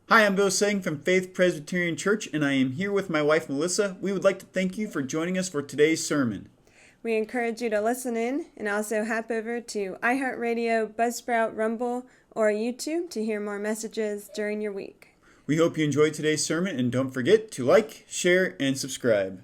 Hi, I'm Bill Singh from Faith Presbyterian Church, and I am here with my wife Melissa. We would like to thank you for joining us for today's sermon. We encourage you to listen in and also hop over to iHeartRadio, Buzzsprout, Rumble, or YouTube to hear more messages during your week. We hope you enjoyed today's sermon, and don't forget to like, share, and subscribe.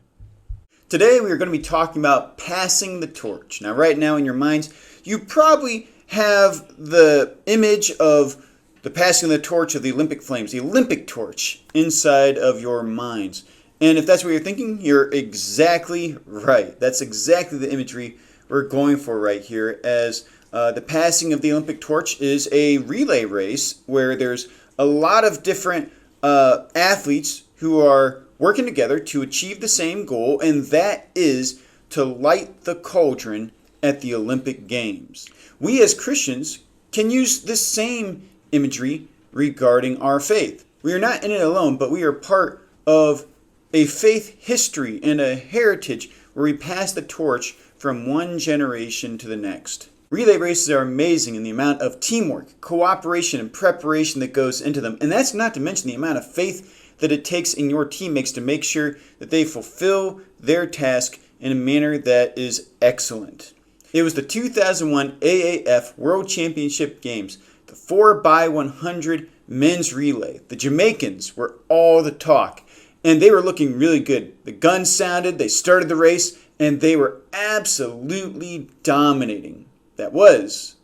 Today we are going to be talking about passing the torch. Now, right now in your minds, you probably have the image of the passing of the torch of the Olympic flames, the Olympic torch, inside of your minds. And if that's what you're thinking, you're exactly right. That's exactly the imagery we're going for right here, as the passing of the Olympic torch is a relay race where there's a lot of different athletes who are working together to achieve the same goal, and that is to light the cauldron at the Olympic Games. We as Christians can use this same imagery regarding our faith. We are not in it alone, but we are part of a faith history and a heritage where we pass the torch from one generation to the next. Relay races are amazing in the amount of teamwork, cooperation, and preparation that goes into them. And that's not to mention the amount of faith that it takes in your teammates to make sure that they fulfill their task in a manner that is excellent. It was the 2001 AAF World Championship Games, the 4x100 men's relay. The Jamaicans were all the talk, and they were looking really good. The gun sounded, they started the race, and they were absolutely dominating. That was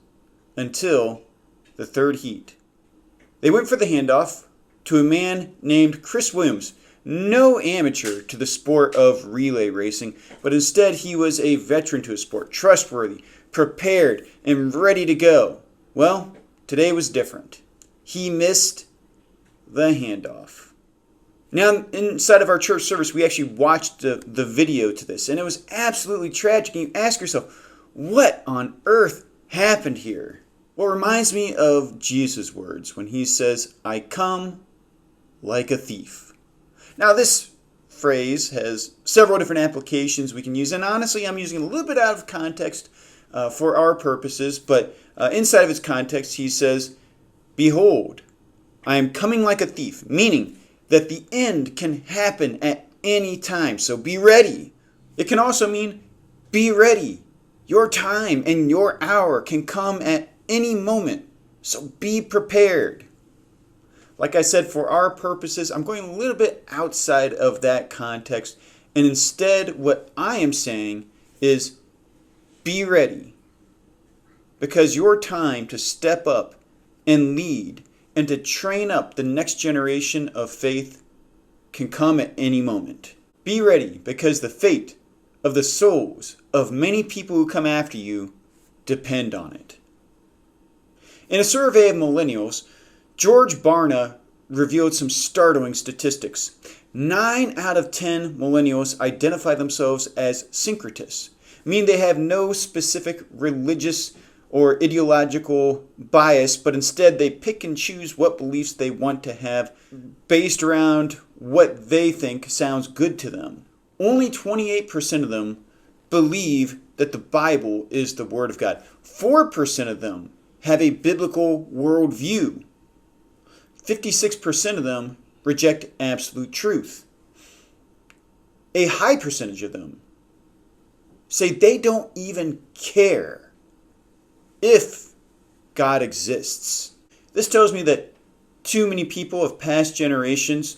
until the third heat. They went for the handoff to a man named Chris Williams, no amateur to the sport of relay racing, but instead he was a veteran to a sport, trustworthy, prepared, and ready to go. Well, today was different. He missed the handoff. Now, inside of our church service, we actually watched the video to this, and it was absolutely tragic. And you ask yourself, what on earth happened here? Well, it reminds me of Jesus' words when he says, "I come like a thief." Now, this phrase has several different applications we can use, and honestly, I'm using it a little bit out of context for our purposes, but inside of its context, he says, "Behold, I am coming like a thief," meaning that the end can happen at any time, so be ready. It can also mean be ready. Your time and your hour can come at any moment, so be prepared. Like I said, for our purposes, I'm going a little bit outside of that context, and instead what I am saying is be ready, because your time to step up and lead and to train up the next generation of faith can come at any moment. Be ready, because the fate of the souls of many people who come after you depend on it. In a survey of millennials, George Barna revealed some startling statistics. 9 out of 10 millennials identify themselves as syncretists, meaning they have no specific religious or ideological bias, but instead they pick and choose what beliefs they want to have based around what they think sounds good to them. Only 28% of them believe that the Bible is the Word of God. 4% of them have a biblical worldview. 56% of them reject absolute truth. A high percentage of them say they don't even care if God exists. This tells me that too many people of past generations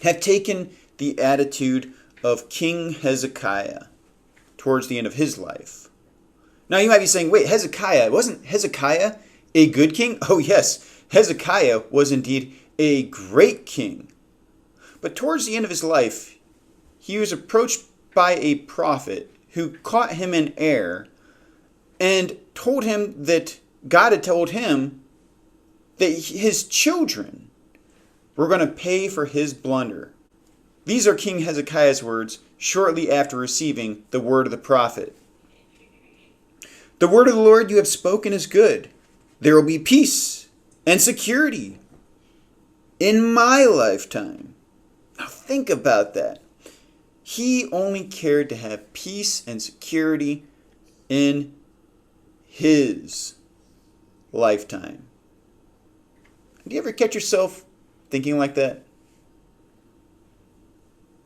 have taken the attitude of King Hezekiah towards the end of his life. Now you might be saying, wait, wasn't Hezekiah a good king? Oh yes, Hezekiah was indeed a great king. But towards the end of his life, he was approached by a prophet who caught him in error and told him that God had told him that his children were going to pay for his blunder. These are King Hezekiah's words shortly after receiving the word of the prophet. "The word of the Lord you have spoken is good. There will be peace and security in my lifetime." Now think about that. He only cared to have peace and security in his lifetime. Do you ever catch yourself thinking like that?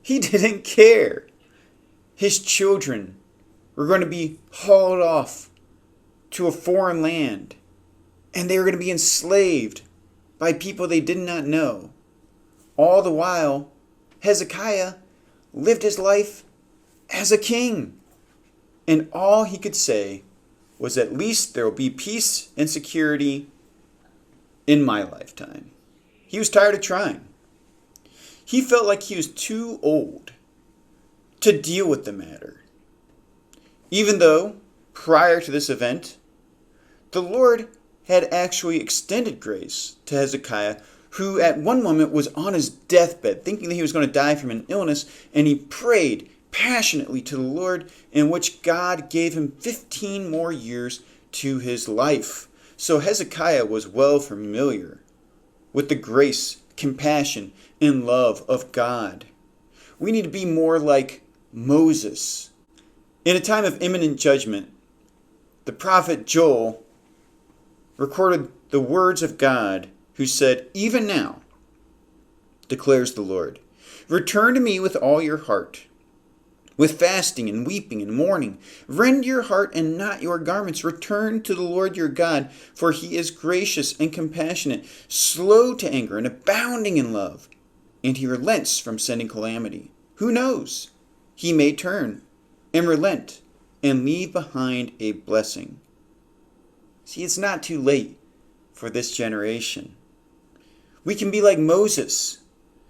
He didn't care. His children were going to be hauled off to a foreign land, and they were going to be enslaved by people they did not know. All the while, Hezekiah lived his life as a king. And all he could say was, at least there will be peace and security in my lifetime. He was tired of trying. He felt like he was too old to deal with the matter. Even though, prior to this event, the Lord had actually extended grace to Hezekiah, who at one moment was on his deathbed, thinking that he was going to die from an illness, and he prayed passionately to the Lord, in which God gave him 15 more years to his life. So Hezekiah was well familiar with the grace, compassion, and love of God. We need to be more like Moses. In a time of imminent judgment, the prophet Joel recorded the words of God, who said, "Even now, declares the Lord, return to me with all your heart, with fasting and weeping and mourning. Rend your heart and not your garments. Return to the Lord your God, for he is gracious and compassionate, slow to anger and abounding in love, and he relents from sending calamity. Who knows? He may turn and relent and leave behind a blessing." See, it's not too late for this generation. We can be like Moses,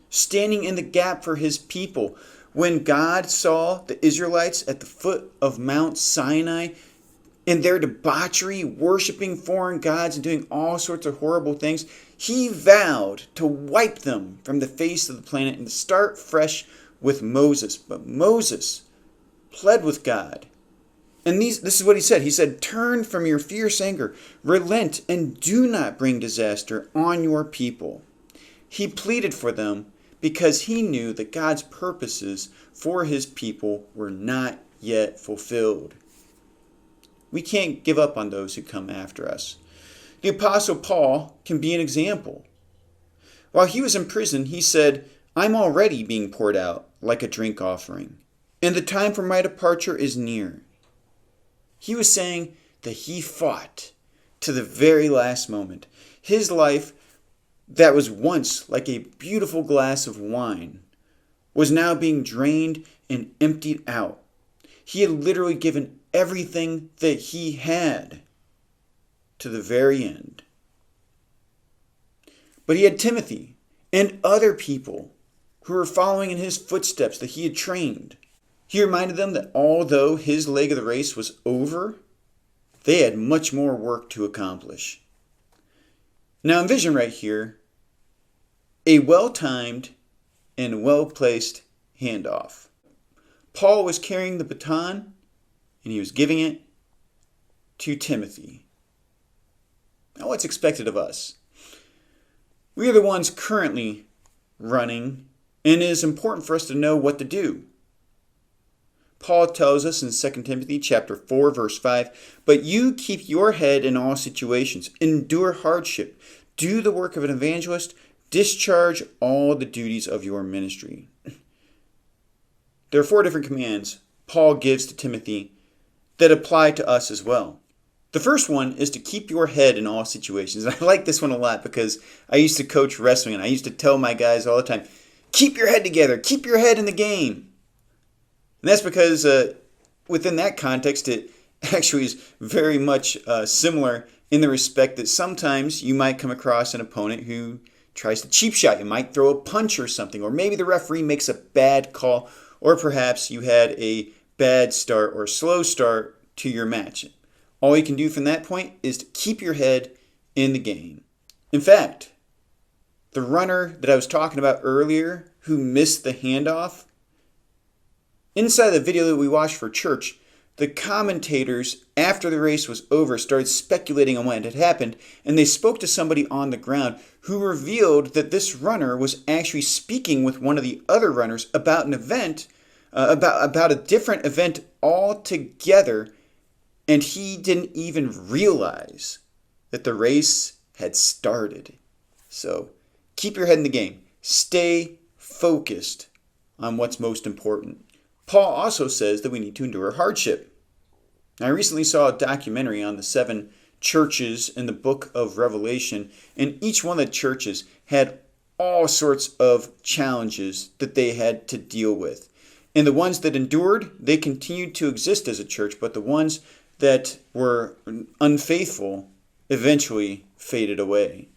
standing in the gap for his people. When God saw the Israelites at the foot of Mount Sinai in their debauchery, worshiping foreign gods and doing all sorts of horrible things, he vowed to wipe them from the face of the planet and to start fresh with Moses. But Moses pled with God. And this is what he said. He said, "Turn from your fierce anger, relent, and do not bring disaster on your people." He pleaded for them because he knew that God's purposes for his people were not yet fulfilled. We can't give up on those who come after us. The Apostle Paul can be an example. While he was in prison, he said, "I'm already being poured out like a drink offering, and the time for my departure is near." He was saying that he fought to the very last moment. His life, that was once like a beautiful glass of wine, was now being drained and emptied out. He had literally given everything that he had to the very end. But he had Timothy and other people who were following in his footsteps that he had trained. He reminded them that although his leg of the race was over, they had much more work to accomplish. Now envision right here a well-timed and well-placed handoff. Paul was carrying the baton and he was giving it to Timothy. Now what's expected of us? We are the ones currently running, and it is important for us to know what to do. Paul tells us in 2 Timothy chapter 4, verse 5, "But you keep your head in all situations, endure hardship, do the work of an evangelist, discharge all the duties of your ministry." There are 4 different commands Paul gives to Timothy that apply to us as well. The first one is to keep your head in all situations. And I like this one a lot because I used to coach wrestling and I used to tell my guys all the time, keep your head together, keep your head in the game. And that's because within that context, it actually is very much similar in the respect that sometimes you might come across an opponent who tries to cheap shot. You might throw a punch or something, or maybe the referee makes a bad call, or perhaps you had a bad start or slow start to your match. All you can do from that point is to keep your head in the game. In fact, the runner that I was talking about earlier who missed the handoff, inside the video that we watched for church, the commentators, after the race was over, started speculating on what had happened, and they spoke to somebody on the ground who revealed that this runner was actually speaking with one of the other runners about an event, about a different event altogether, and he didn't even realize that the race had started. So, Keep your head in the game. Stay focused on what's most important. Paul also says that we need to endure hardship. Now, I recently saw a documentary on the 7 churches in the book of Revelation, and each one of the churches had all sorts of challenges that they had to deal with. And the ones that endured, they continued to exist as a church, but the ones that were unfaithful eventually faded away.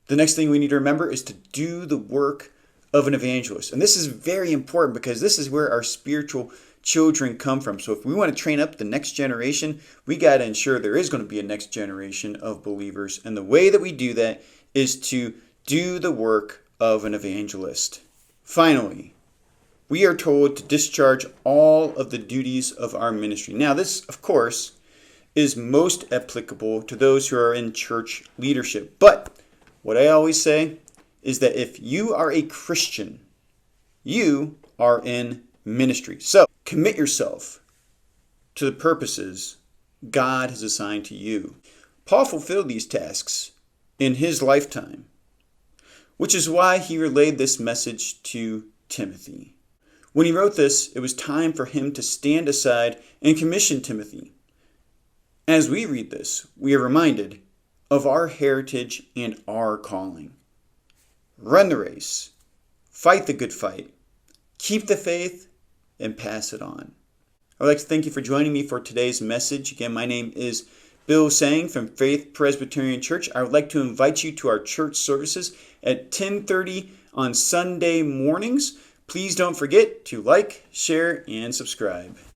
The next thing we need to remember is to do the work of an evangelist. And this is very important because this is where our spiritual children come from. So if we want to train up the next generation, we got to ensure there is going to be a next generation of believers. And the way that we do that is to do the work of an evangelist. Finally, we are told to discharge all of the duties of our ministry. Now, this, of course, is most applicable to those who are in church leadership. But what I always say is that if you are a Christian, you are in ministry. So commit yourself to the purposes God has assigned to you. Paul fulfilled these tasks in his lifetime, which is why he relayed this message to Timothy. When he wrote this, it was time for him to stand aside and commission Timothy. As we read this, we are reminded of our heritage and our calling. Run the race, fight the good fight, keep the faith, and pass it on. I would like to thank you for joining me for today's message. Again, my name is Bill Sang from Faith Presbyterian Church. I would like to invite you to our church services at 10:30 on Sunday mornings. Please don't forget to like, share, and subscribe.